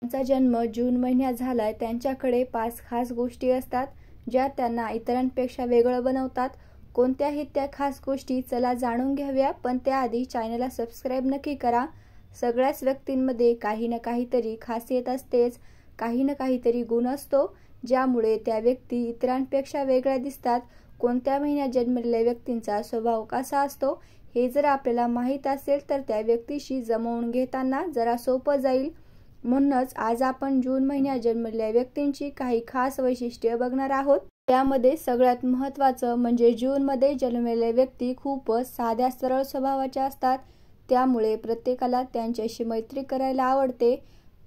ज्यांचा जन्म जून महिन्यात झालाय त्यांच्याकडे 5 खास गोष्टी असतात ज्या त्यांना इतरांपेक्षा वेगळं बनवतात। कोणत्याही त्या खास गोष्टी चला जाणून घेऊया, पण त्याआधी चॅनलला सबस्क्राइब नक्की करा। सगळ्याच व्यक्तींमध्ये काही ना काहीतरी खासियत असतेच, काही ना काहीतरी गुण असतो ज्यामुळे त्या व्यक्ती इतरांपेक्षा वेगळ्या दिसतात। कोणत्या महिन्यात जन्मलेल्या व्यक्तींचा स्वभाव कसा असतो हे जर आपल्याला माहित असेल तर त्या व्यक्तीशी जमवून घेताना जरा सोपं जाईल। म्हणूनच आज आपण जून महिन्यात जन्मलेल्या व्यक्तींची काही खास वैशिष्ट्ये बघणार आहोत। त्यामध्ये सगळ्यात महत्त्वाचं म्हणजे जून मध्ये जन्मलेल्या व्यक्ती खूपच साध्या सरळ स्वभावाच्या असतात, त्यामुळे प्रत्येकाला त्यांच्याशी मैत्री करायला आवडते।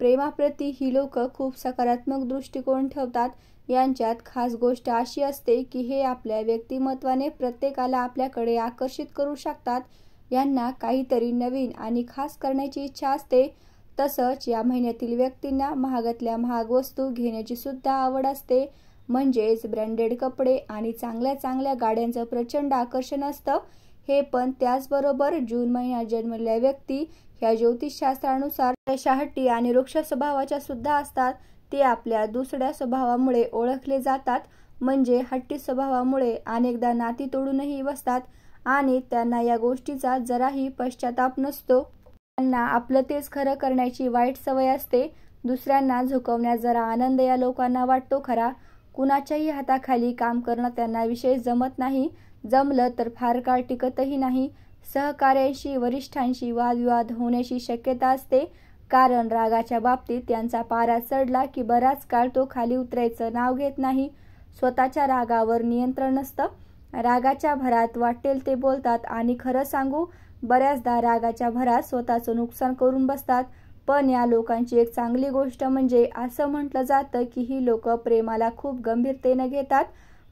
प्रेमाप्रती ही लोक खूप सकारात्मक दृष्टिकोन ठेवतात। यांच्यात खास गोष्ट अशी असते की हे आपल्या व्यक्तिमत्वाने प्रत्येकाला आपल्याकडे आकर्षित करू शकतात। यांना काहीतरी नवीन आणि खास करण्याची इच्छा असते। तसंच या महिन्यातील व्यक्तींना महागातल्या महाग वस्तू घेण्याची सुद्धा आवड असते, म्हणजेच ब्रँडेड कपडे आणि चांगल्या गाड्यांचं प्रचंड आकर्षण असतं। हे पण त्याचबरोबर जून महिन्यात जन्मलेल्या व्यक्ती ह्या ज्योतिषशास्त्रानुसार हट्टी आणि रुक्ष स्वभावाच्या सुद्धा असतात। ते आपल्या दुसऱ्या स्वभावामुळे ओळखले जातात, म्हणजे हट्टी स्वभावामुळे अनेकदा नाती तोडूनही बसतात आणि त्यांना या गोष्टीचा जराही पश्चाताप नसतो। त्यांना आपलं तेच खरं करण्याची वाईट सवय असते। दुसऱ्यांना झुकवण्यात जरा आनंद या लोकांना वाटतो खरा। कुणाच्याही हाताखाली काम करणं त्यांना विशेष जमत नाही, जमलं तर फार काळ टिकतही नाही। सहकार्यांशी वरिष्ठांशी वादविवाद होण्याची शक्यता असते, कारण रागाच्या बाबतीत त्यांचा पारा चढला की बराच काळ तो खाली उतरायचं नाव घेत नाही। स्वतःच्या रागावर नियंत्रण नसतं, रागाच्या भरात वाटेल ते बोलतात आणि खरं सांगू बऱ्याचदा रागाच्या भरात स्वतःचं नुकसान करून बसतात। पण या लोकांची एक चांगली गोष्ट म्हणजे असं म्हटलं जातं की ही लोक प्रेमाला खूप गंभीरतेने घेतात,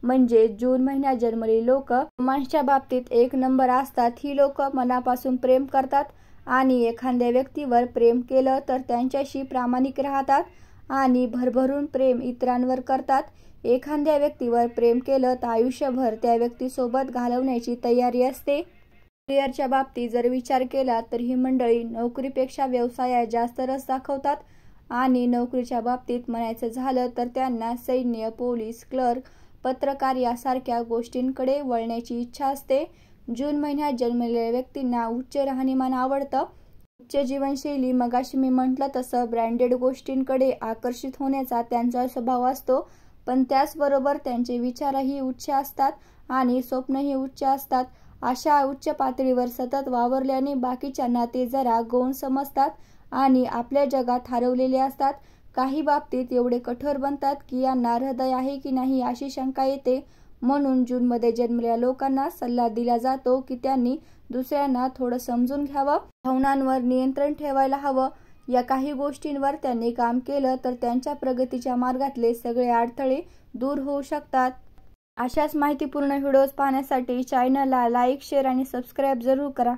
म्हणजे जून महिन्यात जन्मलेली लोक रोमांसच्या बाबतीत एक नंबर असतात। ही लोक मनापासून प्रेम करतात आणि एखाद्या व्यक्तीवर प्रेम केलं तर त्यांच्याशी प्रामाणिक राहतात आणि भरभरून प्रेम इतरांवर करतात। एखाद्या व्यक्तीवर प्रेम केलं तर आयुष्यभर त्या व्यक्तीसोबत घालवण्याची तयारी असते। करिअरच्या बाबतीत जर विचार केला तर ही मंडळी नोकरीपेक्षा व्यवसायात जास्त रस दाखवतात आणि नोकरीच्या बाबतीत म्हणायचं झालं तर त्यांना सैन्य, पोलीस, क्लर्क, पत्रकार यासारख्या गोष्टींकडे वळण्याची इच्छा असते। जून महिन्यात जन्मलेल्या व्यक्तींना उच्च राहणीमान आवडतं। उच्च जीवनशैली मगाशी मी म्हटलं तसं ब्रँडेड गोष्टींकडे आकर्षित होण्याचा त्यांचा स्वभाव असतो, पण त्याचबरोबर त्यांचे विचारही उच्च असतात आणि स्वप्नही उच्च असतात। अशा उच्च पातळीवर सतत वावरल्याने बाकीच्यांना ते जरा गौण समजतात आणि आपल्या जगात हरवलेले असतात। काही बाबतीत एवढे कठोर बनतात की यांना हृदय आहे की नाही अशी शंका येते। म्हणून जून मध्ये जन्मलेल्या लोकांना सल्ला दिला जातो की त्यांनी दुसऱ्यांना थोडं समजून घ्यावं, भावनांवर नियंत्रण ठेवायला हवं। या काही गोष्टींवर त्यांनी काम केलं तर त्यांच्या प्रगतीच्या मार्गातले सगळे अडथळे दूर होऊ शकतात। अशाच माहितीपूर्ण व्हिडिओज पाहण्यासाठी चॅनलला लाईक, शेअर आणि सबस्क्राईब जरूर करा।